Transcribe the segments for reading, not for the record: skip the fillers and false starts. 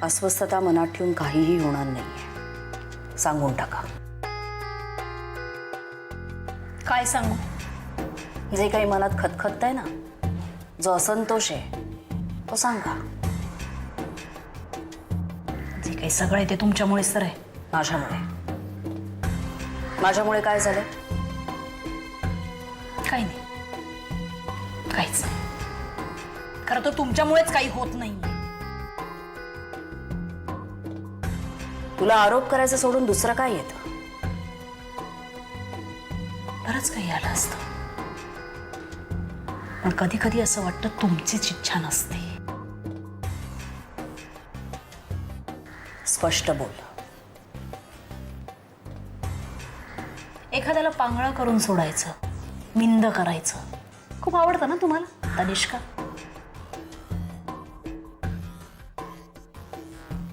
अस्वस्थता मनात ठेवून काहीही होणार नाहीये, सांगून टाका. काय सांगू? जे काही मनात खतखततंय ना, जो असंतोष आहे तो सांगा. जे काही सगळं आहे ते तुमच्यामुळेच तर आहे. माझ्यामुळे काय झालं? काही नाही, काहीच नाही. खरं तर तुमच्यामुळेच काही होत नाही. तुला आरोप करायचं सोडून दुसरं काय येतं? बरंच काही आलं असतं, पण कधी कधी असं वाटतं तुमचीच इच्छा नसते. स्पष्ट बोल. एखाद्याला पांगळा करून सोडायचं, मिंद करायचं खूप आवडतं ना तुम्हाला, तनिष्का?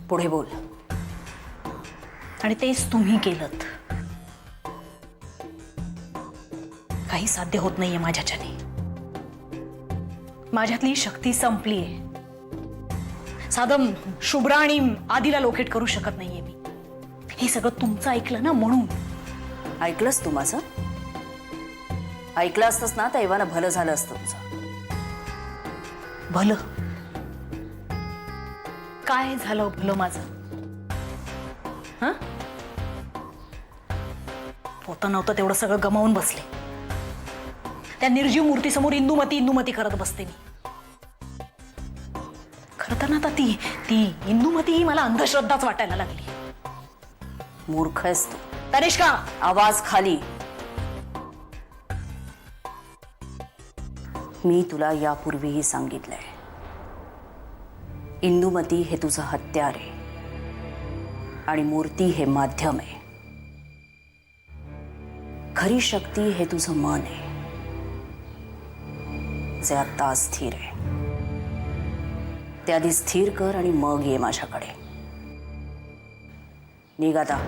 पुढे बोल. आणि तेच तुम्ही केलंत. काही साध्य होत नाहीये माझ्याच्याने. माझ्यातली शक्ती संपलीये. साधं शुभ्रा आणि आदिला लोकेट करू शकत नाहीये मी. हे सगळं तुमचं ऐकलं ना म्हणून. ऐकलंस तू माझं? ऐकलं असतंस ना तर एव्हाना भलं झालं असतं तुझं. भलं? काय झालं भलं माझं? हं? होतं नव्हतं तेवढं सगळं गमावून बसले. त्या निर्जीव मूर्तीसमोर इंदुमती इंदुमती करत बसते मी. खरं तर ना आता ती इंदुमती ही मला अंधश्रद्धाच वाटायला लागली. मूर्ख आहेस तू. तनिष्का, आवाज खाली. मी तुला यापूर्वीही सांगितलंय, इंदुमती हे तुझं हत्यार आहे आणि मूर्ती हे माध्यम आहे. खरी शक्ती हे तुझं मन आहे, जे आता अस्थिर आहे. ते आधी स्थिर कर आणि मग ये माझ्याकडे. निघ आता.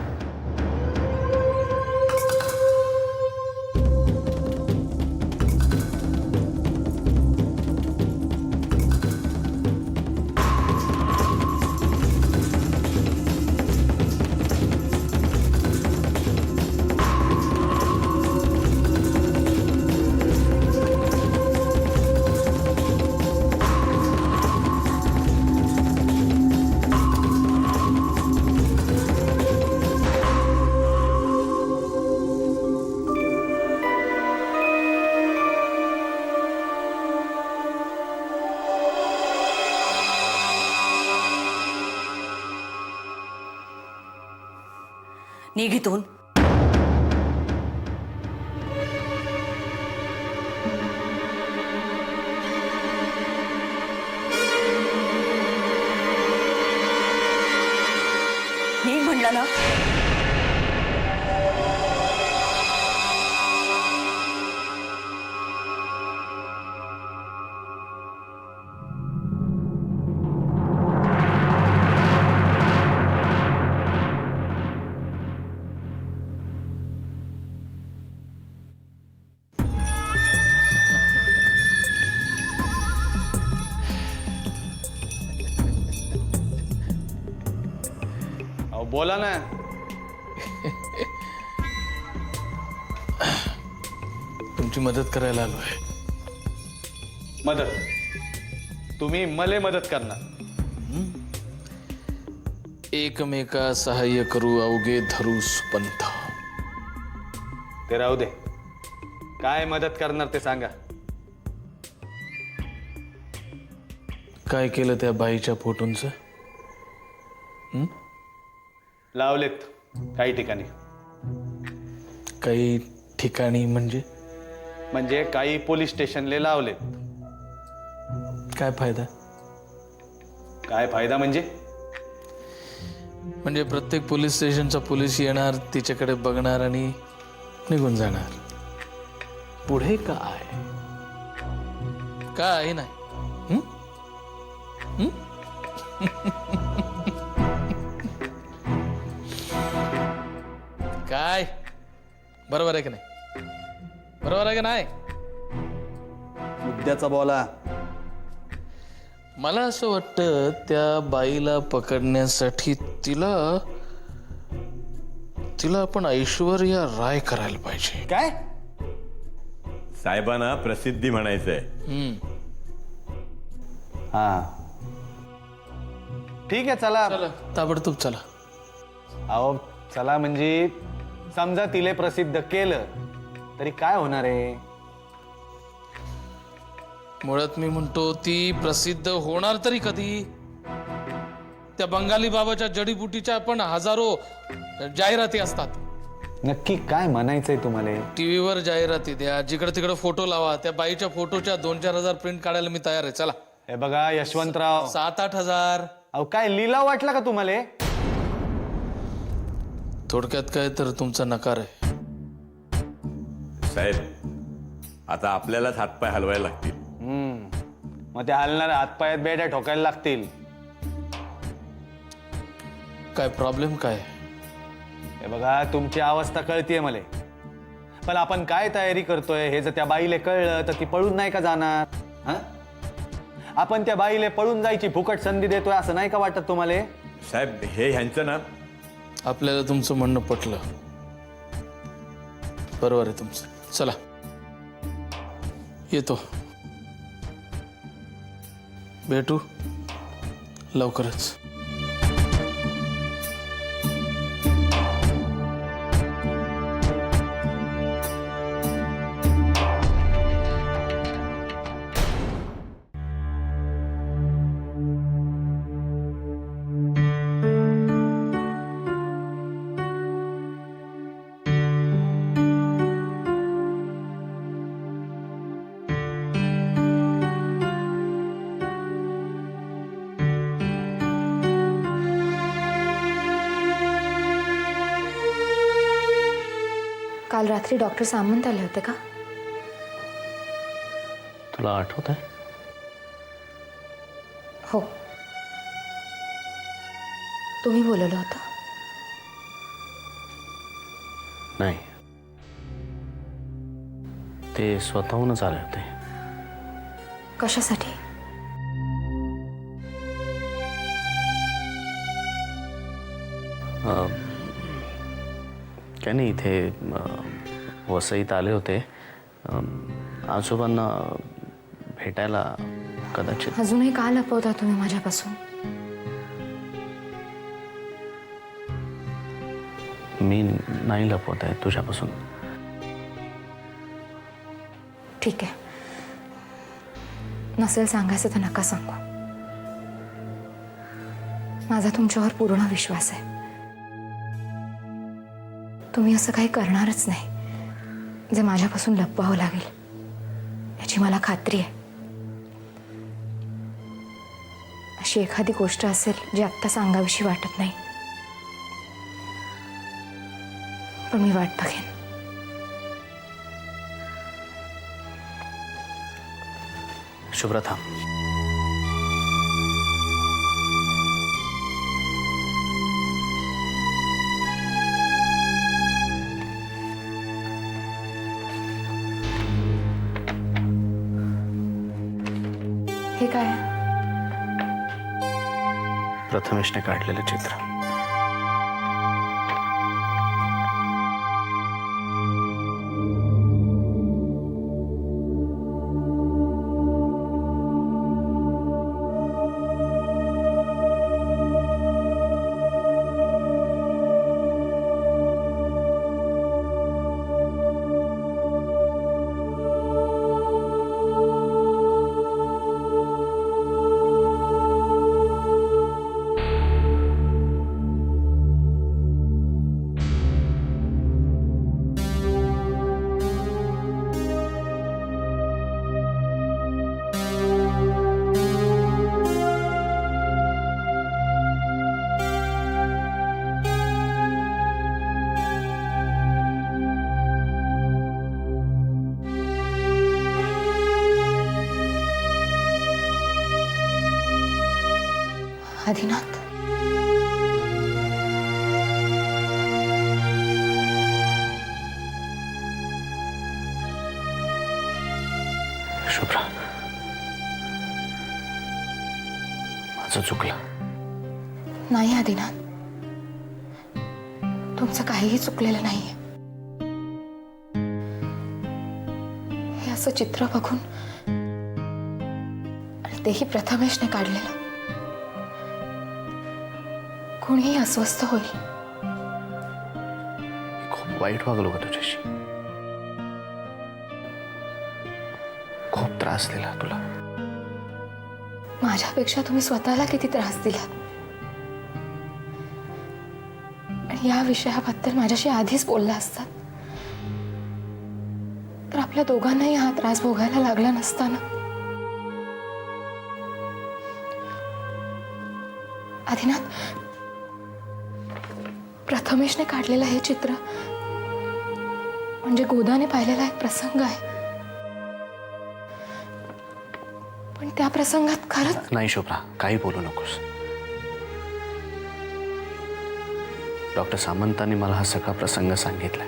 निघ इथून. निघ म्हणलं ना. बोला ना. तुमची मदत करायला आलोय. मदत? तुम्ही मले मदत करणार? एकमेका सहाय्य करू अवघे धरू सुपंथ. ते राहू दे. काय मदत करणार ते सांगा. काय केलं त्या बाईच्या फोटोंचं? लावलेत काही ठिकाणी. काही ठिकाणी म्हणजे? म्हणजे काही पोलीस स्टेशनले लावलेत. काय फायदा? काय फायदा म्हणजे? म्हणजे प्रत्येक पोलीस स्टेशनचा पोलीस येणार, तिच्याकडे बघणार आणि निघून जाणार. पुढे काय? काय नाही. काय बरोबर आहे की नाही? बरोबर आहे की नाही? मुद्द्याचा बोला. मला असं वाटतं त्या बाईला पकडण्यासाठी तिला आपण ऐश्वर्या राय करायला पाहिजे. काय? साहेबांना प्रसिद्धी म्हणायचंय. हा ठीक आहे, चला. चला ताबडतोब चला. अहो चला म्हणजे समजा तिले प्रसिद्ध केलं तरी काय होणार आहे? मुळात मी म्हणतो ती प्रसिद्ध होणार तरी कधी? त्या बंगाली बाबाच्या जडीबुटीच्या पण हजारो जाहिराती असतात. नक्की काय म्हणायचंय तुम्हाला? टीव्हीवर जाहिराती द्या, जिकडे तिकडे फोटो लावा. त्या बाईच्या फोटोच्या 2-4 हजार प्रिंट काढायला मी तयार आहे. चला. हे बघा यशवंतराव, 7-8 हजार. अहो काय लिलाव वाटला का तुम्हाला? थोडक्यात काय तर तुमचा नकार आहे. साहेब आता आपल्यालाच हातपाय हलवायला लागतील. मग ते हलणाऱ्या हातपायात बेड्या ठोकायला लागतील. काय प्रॉब्लेम काय? हे बघा तुमची अवस्था कळतीये मला, पण आपण काय तयारी करतोय हे जर त्या बाईले कळलं तर ती पळून नाही का जाणार? हा? आपण त्या बाईले पळून जायची फुकट संधी देतोय असं नाही का वाटत तुम्हाला? साहेब हे ह्यांचं ना, आपल्याला तुमचं म्हणणं पटलं. बरोबर आहे तुमचं. चला येतो, भेटू लवकरच. काल रात्री डॉक्टर सामंत आले होते का? तुला आठवत आहे? हो, तुम्ही बोलवलं होतं. नाही, ते स्वतःहूनच आले होते. कशासाठी? काय नाही, इथे वसईत आले होते. आजोबांना भेटायला कदाचित. अजूनही का लपवता तुम्ही माझ्यापासून? मी नाही लपवत आहे तुझ्यापासून. ठीक आहे, नसेल सांगायचं तर नका सांगू. माझा तुमच्यावर पूर्ण विश्वास आहे. तुम्ही असं काही करणारच नाही जे माझ्यापासून लपवावं लागेल याची मला खात्री आहे. अशी एखादी गोष्ट असेल जी आत्ता सांगावीशी वाटत नाही, पण मी वाट बघेन. शुभ्रता, हे काय? प्रथमेशने काढलेलं चित्र. आदिनाथ, शुभ्रा, माझं चुकलं. नाही आदिनाथ, तुमचं काहीही चुकलेलं नाहीये. हे असं चित्र बघून, आणि तेही प्रथमेशने काढलेलं, कोणीही अस्वस्थ होईल. मी खूप वाईट वागलो का तुझ्याशी? खूप त्रास दिला तुला. माझ्यापेक्षा तुम्ही स्वतःला किती त्रास दिलात. आणि या विषयाबद्दल माझ्याशी आधीच बोलला असतात तर आपल्या दोघांनाही हा त्रास भोगायला लागला नसता ना. आदिनाथ, प्रथमेशने काढलेलं हे चित्र म्हणजे गोदाने पाहिलेला एक प्रसंग आहे. पण त्या प्रसंगात खरंच नाही शुभ्रा, काही बोलू नकोस. डॉक्टर सामंतांनी मला हा सगळा प्रसंग सांगितलाय.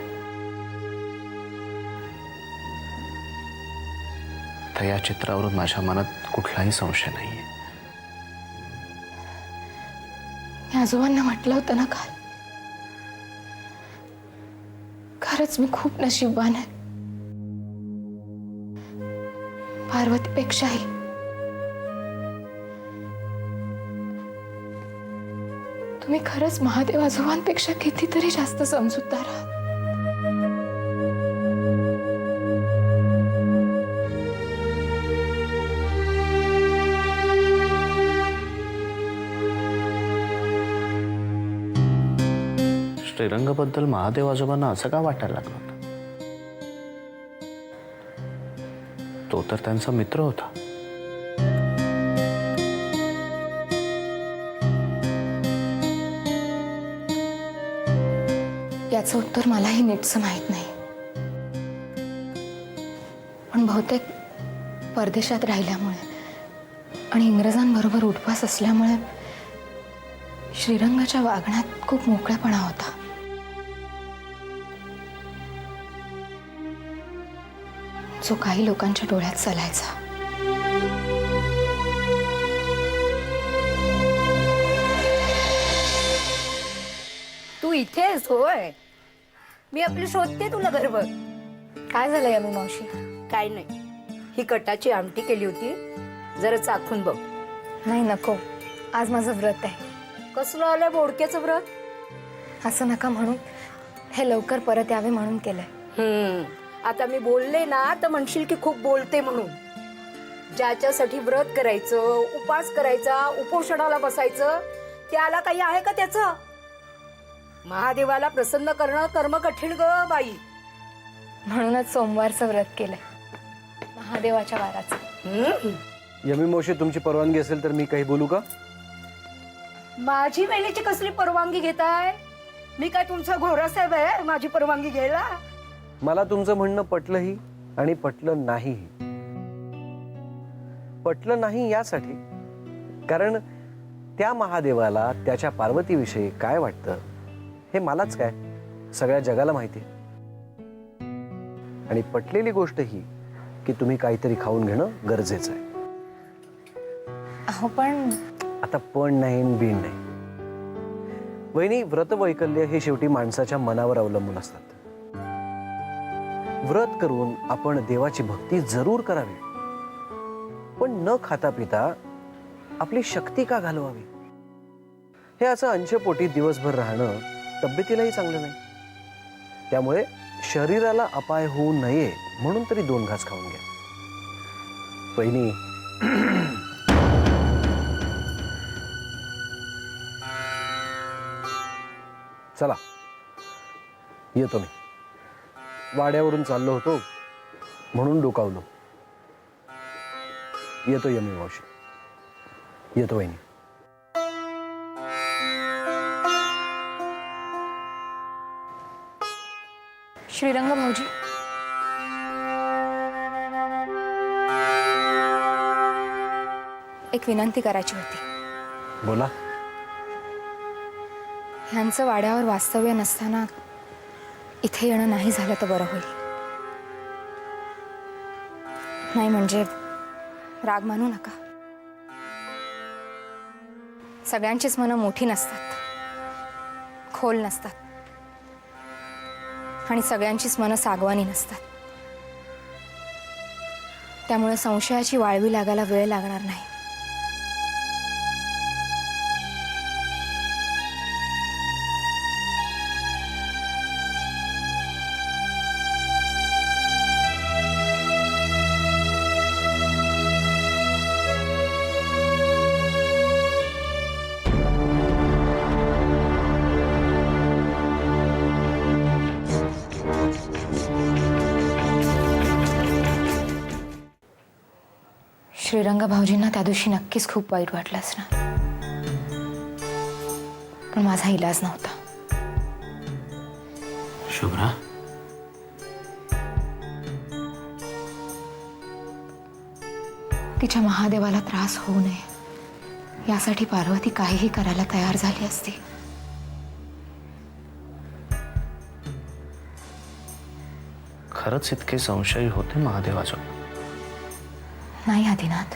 तर या चित्रावरून माझ्या मनात कुठलाही संशय नाहीये. मी आजोबांना म्हटलं होतं ना काल, खरंच मी खूप नशीबवान आहे. पार्वतीपेक्षाही. तुम्ही खरंच महादेव आजोबांपेक्षा कितीतरी जास्त समजूतदार आहात. श्रीरंगबद्दल महादेव आजोबांना असं का वाटायला लागलं होतं? तो तर त्यांचा मित्र होता. याचं उत्तर मलाही नीटसं माहीत नाही. पण बहुतेक परदेशात राहिल्यामुळे आणि इंग्रजांबरोबर उठवास असल्यामुळे श्रीरंगाच्या वागण्यात खूप मोकळेपणा होता. जो काही लोकांच्या डोळ्यात चलायचा. तू इथे आहेस होय? मी आपली शोधते तुला घरभर. काय झालं यमी मावशी? काय नाही, ही कटाची आमटी केली होती, जरा चाखून बघ. नाही नको, आज माझं व्रत आहे. कसलं आलंय बोडक्याचं व्रत? असं नका म्हणून, हे लवकर परत यावे म्हणून केलंय. आता मी बोलले ना तर म्हणशील की खूप बोलते म्हणून. ज्याच्यासाठी व्रत करायचं, उपास करायचा, उपोषणाला बसायचं, त्याला काही आहे का त्याचं? महादेवाला प्रसन्न करणं कर्म कठीण ग बाई. म्हणूनच सोमवारचं व्रत केलंय, महादेवाच्या वाराचं. यमी मावशी, तुमची परवानगी असेल तर मी काही बोलू का? माझी वेळेची कसली परवानगी घेताय? मी काय तुमचा घोरा साहेब आहे माझी परवानगी घ्यायला? मला तुमचं म्हणणं पटलंही आणि पटलं नाहीही. पटलं नाही यासाठी कारण त्या महादेवाला त्याच्या पार्वतीविषयी काय वाटतं हे मलाच काय, सगळ्या जगाला माहिती. आणि पटलेली गोष्ट ही की तुम्ही काहीतरी खाऊन घेणं गरजेचं आहे. अहो पण आता पण नाही बीण नाही. वहिनी, व्रत वैकल्य हे शेवटी माणसाच्या मनावर अवलंबून असतात. व्रत करून आपण देवाची भक्ती जरूर करावी, पण न खाता पिता आपली शक्ती का घालवावी? हे असं अंशपोटी दिवसभर राहणं तब्येतीलाही चांगलं नाही. त्यामुळे शरीराला अपाय होऊ नये म्हणून तरी 2 घास खाऊन घ्या. वहिनी, चला येतो. मी वाड्यावरून चाललो होतो म्हणून डोकावलो. येतो यमी मावशी, येतो वहिनी. श्रीरंग भाऊजी, एक विनंती करायची होती. बोला. ह्यांचं वाड्यावर वास्तव्य नसताना इथे येणं नाही झालं तर बरं होईल. नाही म्हणजे राग मानू नका. सगळ्यांचीच मनं मोठी नसतात, खोल नसतात, आणि सगळ्यांचीच मनं सागवानी नसतात. त्यामुळे संशयाची वाळवी लागायला वेळ लागणार नाही. श्रीरंग भाऊजींना त्या दिवशी नक्कीच खूप वाईट वाटलं असणार, पण माझा इलाज नव्हता. शुभ्रा, तिच्या महादेवाला त्रास होऊ नये यासाठी पार्वती काहीही करायला तयार झाली असती. खरंच इतके संशयी होते महादेवाच्या? नाही आदिनाथ,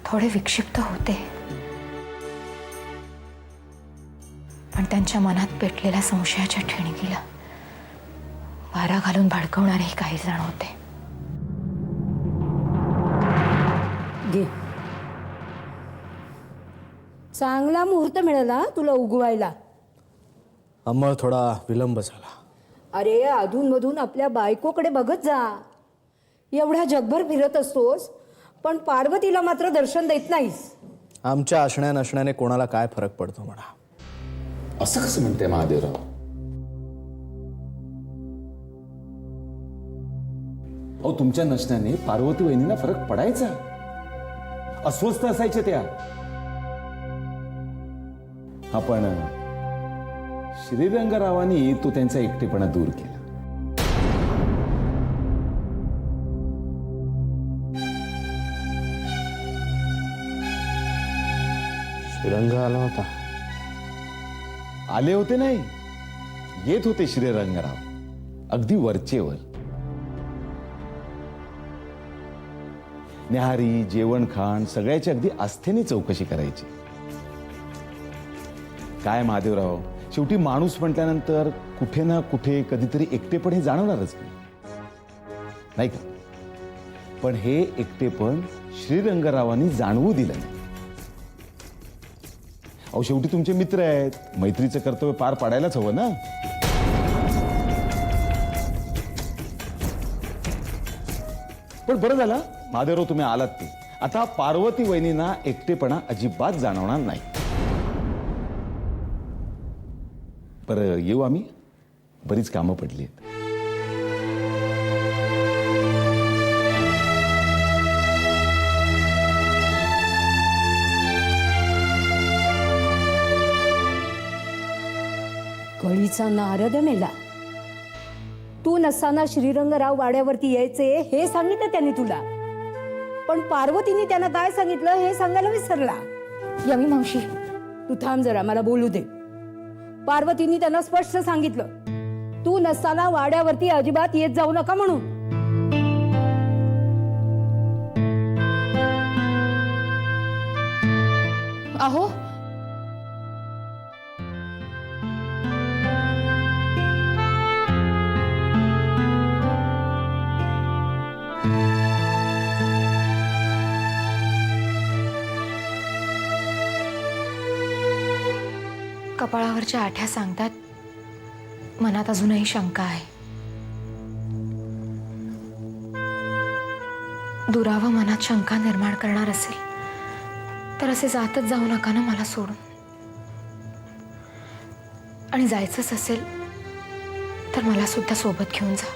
थोडे विक्षिप्त होते, पण त्यांच्या मनात पेटलेल्या संशयाच्या ठिणगीला वारा घालून भडकवणारेही काही जण होते. घे, चांगला मुहूर्त मिळाला तुला उगवायला. अंमळ थोडा विलंब झाला. अरे अधूनमधून आपल्या बायकोकडे बघत जा. एवढ्या जगभर फिरत असतोस, पण पार्वतीला मात्र दर्शन देत नाहीस. आमच्या असण्या नसण्याने कोणाला काय फरक पडतो म्हणा. असं कसं म्हणते महादेवराव? अहो, तुमच्या नसण्याने पार्वती वहिनीला फरक पडायचा. अस्वस्थ असायचे त्या. आपण श्रीरंगरावांनी तो त्यांचा एकटेपणा दूर केला. श्रीरंग आला होता? आले होते नाही, येत होते श्रीरंगराव, अगदी वरचेवर. न्याहारी, जेवण खाण सगळ्याची अगदी आस्थेने चौकशी करायची. काय महादेवराव, शेवटी माणूस म्हटल्यानंतर कुठे ना कुठे कधीतरी एकटेपण हे जाणवणारच नाही का? पण हे एकटेपण श्रीरंगरावांनी जाणवू दिलं नाही. अहो, शेवटी तुमचे मित्र आहेत, मैत्रीचं कर्तव्य पार पाडायलाच हवं ना. पण बरं झालं महादेवराव तुम्ही आलात ते. आता पार्वती वहिनींना एकटेपणा अजिबात जाणवणार नाही. बरं, येऊ आम्ही? बरीच कामं पडली आहेत. कळीचा नारद मेला. तू नसताना श्रीरंगराव वाड्यावरती यायचे हे सांगितलं त्यांनी तुला, पण पार्वतीने त्यांना काय सांगितलं हे सांगायला विसरला. यमी मावशी, तू थांब जरा, मला बोलू दे. पार्वतीने त्यांना स्पष्ट सांगितलं, तू नसताना वाड्यावरती अजिबात येत जाऊ नका म्हणून. अहो, कपाळावरच्या आठ्या सांगतात, मनात अजूनही शंका आहे. दुरावा मनात शंका निर्माण करणार असेल तर असे जातच जाऊ नका ना मला सोडून. आणि जायचंच असेल तर मला सुद्धा सोबत घेऊन जा.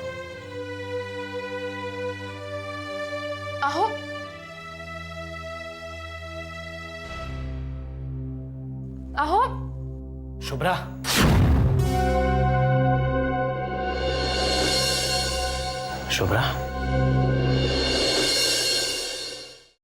अहो, अहो, शुभ्रा, शुभ्रा,